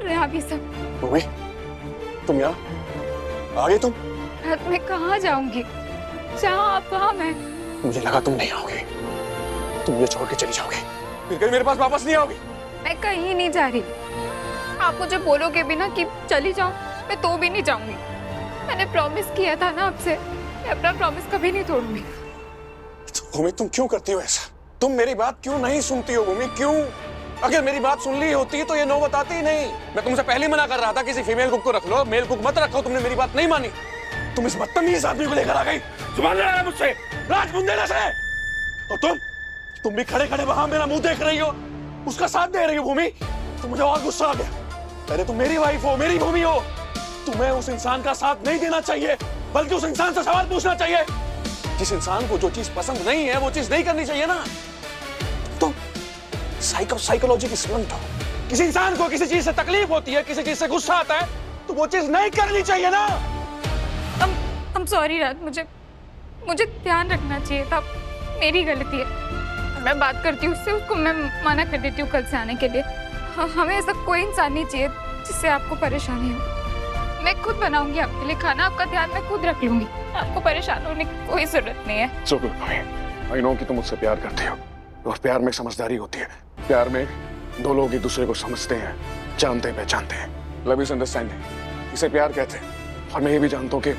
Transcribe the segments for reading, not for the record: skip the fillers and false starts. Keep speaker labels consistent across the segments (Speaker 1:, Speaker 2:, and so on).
Speaker 1: कर रहे हैं आप ये सब?
Speaker 2: भूमि, तुम यहाँ आ गई तुम?
Speaker 1: मैं कहाँ जाऊंगी? जहाँ आप वहाँ मैं।
Speaker 2: मुझे लगा तुम नहीं आओगी, तुम ये छोड़ के चली जाओगी, फिर कभी मेरे पास वापस नहीं आओगी।
Speaker 1: मैं कहीं नहीं जा रही। आप मुझे बोलोगे भी ना कि चली जाओ, मैं तो भी नहीं जाऊंगी। मैंने प्रॉमिस किया था ना आपसे, मैं अपना प्रॉमिस कभी नहीं तोड़ूंगी।
Speaker 2: भूमि, तुम क्यों करती हो ऐसा? तुम मेरी बात क्यों नहीं सुनती हो भूमि, क्यों? अगर मेरी बात सुन ली होती तो ये नौबत आती ही नहीं। मैं तुमसे पहले मना कर रहा था किसी फीमेल कुक को रख लो, मेल कुक मत रखो। तुमने मेरी बात नहीं मानी, तुम इस बदतमीज आदमी को लेकर आ गई। जुबान लड़ा है मुझसे, राज बुंदेला से। और तुम भी खड़े खड़े वहां मेरा मुंह देख रही हो, उसका साथ दे रही हो। भूमि, तो मुझे और गुस्सा आ गया। अरे तुम मेरी वाइफ हो, मेरी भूमि हो, तुम्हें उस इंसान का साथ नहीं देना चाहिए, बल्कि उस इंसान से सवाल पूछना चाहिए। जिस इंसान को जो चीज पसंद नहीं है वो चीज नहीं करनी चाहिए ना। तुम साइकोलॉजी की स्टूडेंट हो। किसी इंसान को किसी चीज से तकलीफ होती है, किसी चीज से गुस्सा आता है, तो वो चीज नहीं करनी चाहिए ना।
Speaker 1: I'm sorry राज, मुझे ध्यान रखना चाहिए था, मेरी गलती है। मैं बात करती हूँ उससे, उसको मैं मना कर देती हूँ कल से आने के लिए। हमें ऐसा कोई इंसान नहीं चाहिए जिससे आपको परेशानी हो। मैं खुद बनाऊंगी आपके लिए खाना, आपका ध्यान मैं खुद रख लूंगी। आपको परेशान होने की कोई जरूरत नहीं है।
Speaker 2: So good, I know कि तुम मुझसे प्यार करती हो, और प्यार में समझदारी होती है। प्यार में दो लोग एक दूसरे को समझते हैं, जानते हैं, पहचानते हैं। लव इज अंडरस्टैंडिंग, इसे प्यार कहते हैं। और मैं ये भी जानता हूँ कि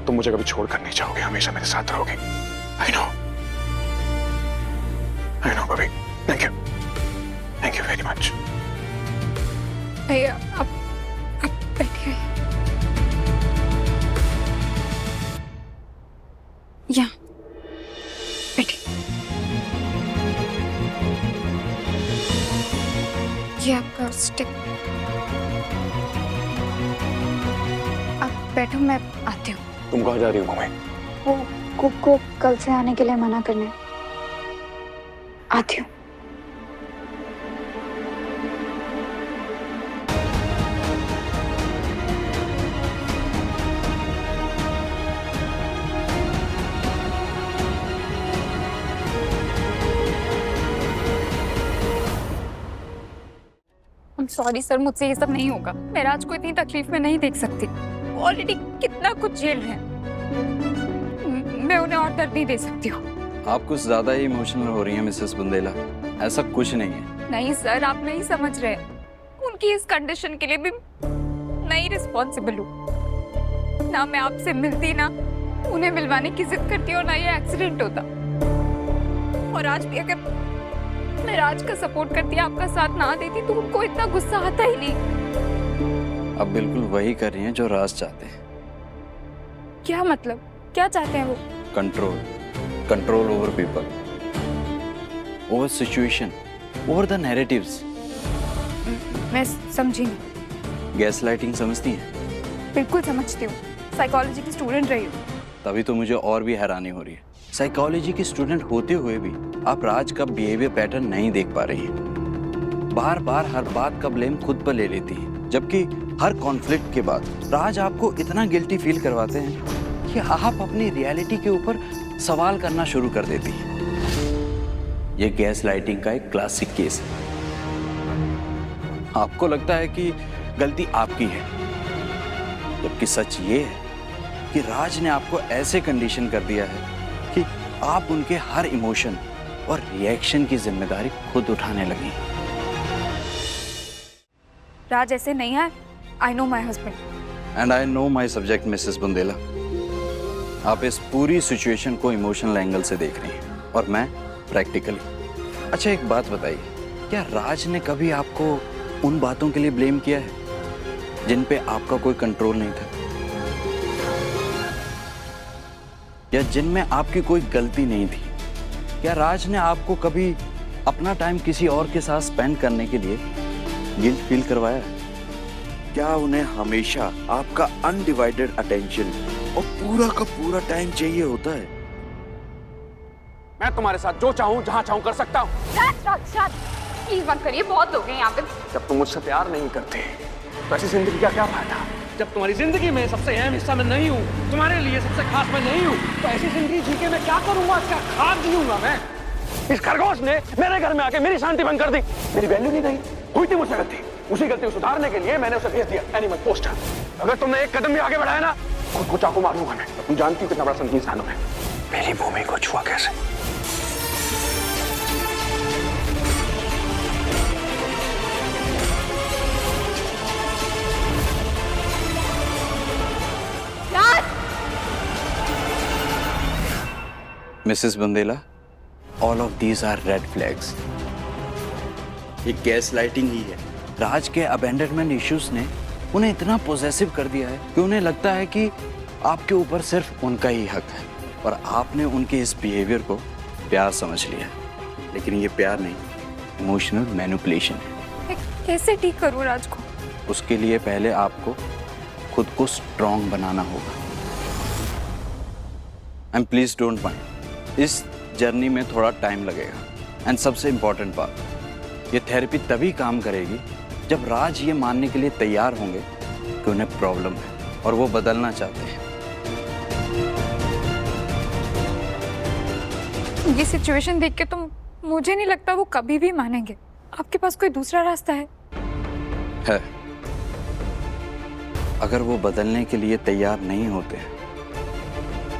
Speaker 2: तुम मुझे कभी छोड़कर नहीं जाओगे, हमेशा मेरे साथ रहोगे। I know, baby. Thank you very much.
Speaker 1: भैया आप बैठिए। यहाँ बैठिए। ये आपका स्टिक। आप बैठो, मैं आती हूँ।
Speaker 2: तुम कहाँ जा रही हो भूमि?
Speaker 3: वो कुक को कल से आने के लिए मना करने आती हूँ।
Speaker 1: सॉरी सर, मुझसे ये सब नहीं होगा। मैं राज को इतनी तकलीफ में नहीं देख सकती। ऑलरेडी कितना कुछ झेल रहे हैं, मैं उन्हें और दर्द नहीं दे सकती हूँ।
Speaker 4: आप कुछ ज्यादा ही इमोशनल हो रही हैं मिसेस बुंदेला, ऐसा कुछ नहीं है।
Speaker 1: नहीं सर, आप नहीं समझ रहे। उनकी इस कंडीशन के लिए भी मैं ही रिस्पॉन्सिबल हूँ। ना मैं आपसे मिलती, ना उन्हें मिलवाने की जिद करती और ना ये एक्सीडेंट होता। और आज भी अगर मैं राज का सपोर्ट करती, आपका साथ ना देती, तो उनको इतना गुस्सा आता ही नहीं।
Speaker 4: अब बिल्कुल वही कर रही हैं जो राज चाहते हैं।
Speaker 1: क्या मतलब? क्या चाहते हैं वो?
Speaker 4: Control over people, over situation, over the narratives.
Speaker 1: मैं समझी नहीं।
Speaker 4: गैस लाइटिंग समझती हैं?
Speaker 1: बिल्कुल समझती हूँ, साइकोलॉजी की स्टूडेंट रही हूँ।
Speaker 4: तभी तो मुझे और भी हैरानी हो रही है। साइकोलॉजी की स्टूडेंट होते हुए भी आप राज का बिहेवियर पैटर्न नहीं देख पा रही हैं। बार बार हर बात का ब्लेम खुद पर ले लेती हैं, जबकि हर कॉन्फ्लिक्ट के बाद राज आपको इतना गिल्टी फील करवाते हैं कि आप अपनी रियलिटी के ऊपर सवाल करना शुरू कर देती हैं। यह गैस लाइटिंग का एक क्लासिक केस है। आपको लगता है कि गलती आपकी है, जबकि सच ये है कि राज ने आपको ऐसे कंडीशन कर दिया है कि आप उनके हर इमोशन और रिएक्शन की जिम्मेदारी खुद उठाने लगी।
Speaker 1: राज ऐसे नहीं है। I know my husband.
Speaker 4: And I know my subject, Mrs Bundela. आप इस पूरी सिचुएशन को इमोशनल एंगल से देख रही हैं और मैं प्रैक्टिकली। अच्छा एक बात बताइए, क्या राज ने कभी आपको उन बातों के लिए ब्लेम किया है जिन पे आपका कोई कंट्रोल नहीं था, या जिनमें आपकी कोई गलती नहीं थी? क्या राज ने आपको कभी अपना टाइम किसी और के साथ स्पेंड करने के लिए गिल्ट फील करवाया है?
Speaker 5: क्या उन्हें हमेशा आपका अनडिवाइडेड अटेंशन और पूरा का पूरा टाइम चाहिए होता है?
Speaker 2: मैं तुम्हारे साथ जो चाहूँ जहाँ चाहूँ कर सकता हूँ।
Speaker 1: प्लीज मत करिए, बहुत लोग हैं यहाँ पे।
Speaker 2: जब तुम मुझसे प्यार नहीं करते तो ऐसी जिंदगी का क्या फायदा? जब तुम्हारी जिंदगी में सबसे अहम हिस्सा मैं नहीं हूँ, तुम्हारे लिए सबसे खास मैं नहीं हूँ, तो ऐसी जिंदगी जी के मैं क्या करूंगा? क्या खाक जीऊंगा मैं? इस खरगोश ने मेरे घर में आके मेरी शांति भंग कर दी। मेरी वैल्यू नहीं रही, हुई थी मुझसे गलती। उसी गलती को सुधारने के लिए मैंने उसे भेज दिया एनिमल पोस्टर। अगर तुमने एक कदम भी आगे बढ़ाया ना, खुद को चाकू मार दूंगा मैं। तुम जानती हो कितना बड़ा संगीत इंसान हूं मैं। मेरी भूमि को छुआ कैसे?
Speaker 4: Mrs Bandela, all of these are red flags.
Speaker 5: ये गैस लाइटिंग ही है।
Speaker 4: राज के अबेंडनमेंट इश्यूज ने उन्हें इतना पोजेसिव कर दिया है कि उन्हें लगता है कि आपके ऊपर सिर्फ उनका ही हक है, और आपने उनके इस बिहेवियर को प्यार समझ लिया है। लेकिन ये प्यार नहीं, इमोशनल मैनिपुलेशन है।
Speaker 1: मैं कैसे ठीक करूं राज को?
Speaker 4: उसके लिए पहले आपको खुद को स्ट्रॉन्ग बनाना होगा। एंड प्लीज डोंट माइंड, इस जर्नी में थोड़ा टाइम लगेगा। एंड सबसे इंपॉर्टेंट बात, ये थेरेपी तभी काम करेगी जब राज ये मानने के लिए तैयार होंगे कि उन्हें प्रॉब्लम है और वो बदलना चाहते हैं।
Speaker 1: ये सिचुएशन देख के तो मुझे नहीं लगता वो कभी भी मानेंगे। आपके पास कोई दूसरा रास्ता है?
Speaker 4: है। अगर वो बदलने के लिए तैयार नहीं होते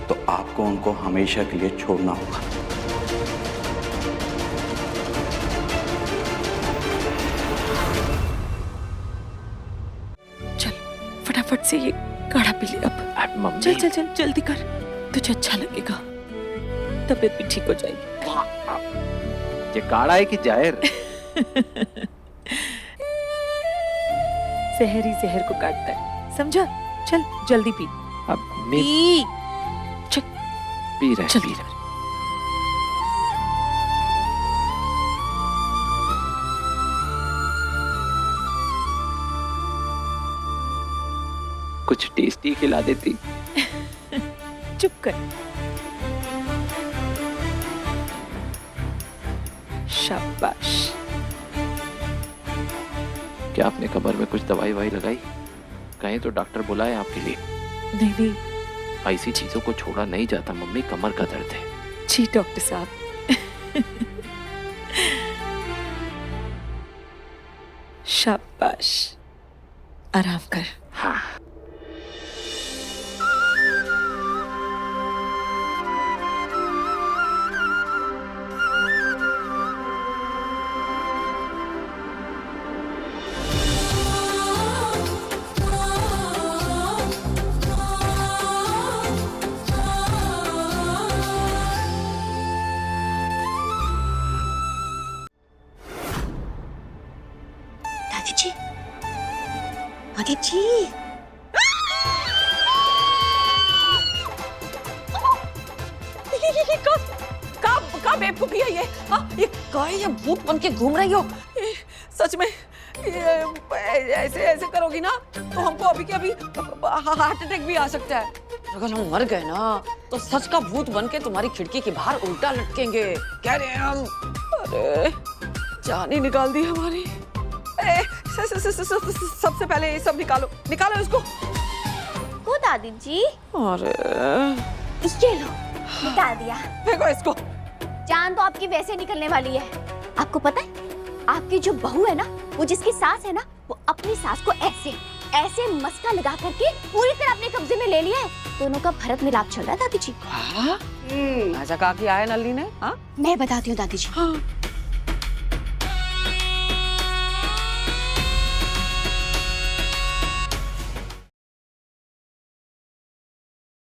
Speaker 4: तो आपको उनको हमेशा के लिए छोड़ना होगा।
Speaker 6: चल फटाफट से ये काढ़ा पी ले अब।
Speaker 5: मम्मी
Speaker 6: चल चल चल जल्दी कर, तुझे अच्छा लगेगा, तबीयत भी ठीक हो जाएगी।
Speaker 5: ये काढ़ा है कि जाहिर?
Speaker 6: जहर ही जहर को काटता है, समझा? चल जल्दी पी।
Speaker 5: अब मैं
Speaker 6: पी। चल
Speaker 5: पी रहे
Speaker 6: चल।
Speaker 5: पी रहे। कुछ टेस्टी खिला देती।
Speaker 6: चुप कर। शाबाश।
Speaker 5: क्या आपने कमर में कुछ दवाई वाई लगाई? कहीं तो डॉक्टर बुलाए आपके लिए।
Speaker 6: नहीं नहीं,
Speaker 5: ऐसी चीजों को छोड़ा नहीं जाता मम्मी, कमर का दर्द है।
Speaker 6: जी डॉक्टर साहब। शाबाश, आराम कर।
Speaker 5: हाँ।
Speaker 7: दादी जी, दादी जी,
Speaker 6: का बेवकूफी है ये? ये का है? ये भूत बन के घूम रही हो? ये, सच में ये ऐसे ऐसे करोगी ना तो हमको अभी के अभी हार्ट अटैक भी आ सकता है। अगर हम मर गए ना तो सच का भूत बन के तुम्हारी खिड़की के बाहर उल्टा लटकेंगे, कह रहे हैं हम। अरे जान ही निकाल दी हमारी। सबसे पहले ये सब निकालो, निकालो इसको।
Speaker 7: को दादी जी,
Speaker 6: अरे
Speaker 7: ये लो, निकाल दिया।
Speaker 6: फेंको इसको।
Speaker 7: जान तो आपकी वैसे निकलने वाली है। आपको पता है, आपकी जो बहू है ना, वो जिसकी सास है ना, वो अपनी सास को ऐसे ऐसे मस्का लगा करके पूरी तरह अपने कब्जे में ले लिया है। दोनों का भरत मिलाप चल रहा है दादी जी।
Speaker 6: ऐसा कहा कि आया नल्ली ने? हाँ
Speaker 7: मैं बताती हूँ दादी जी।
Speaker 6: हाँ।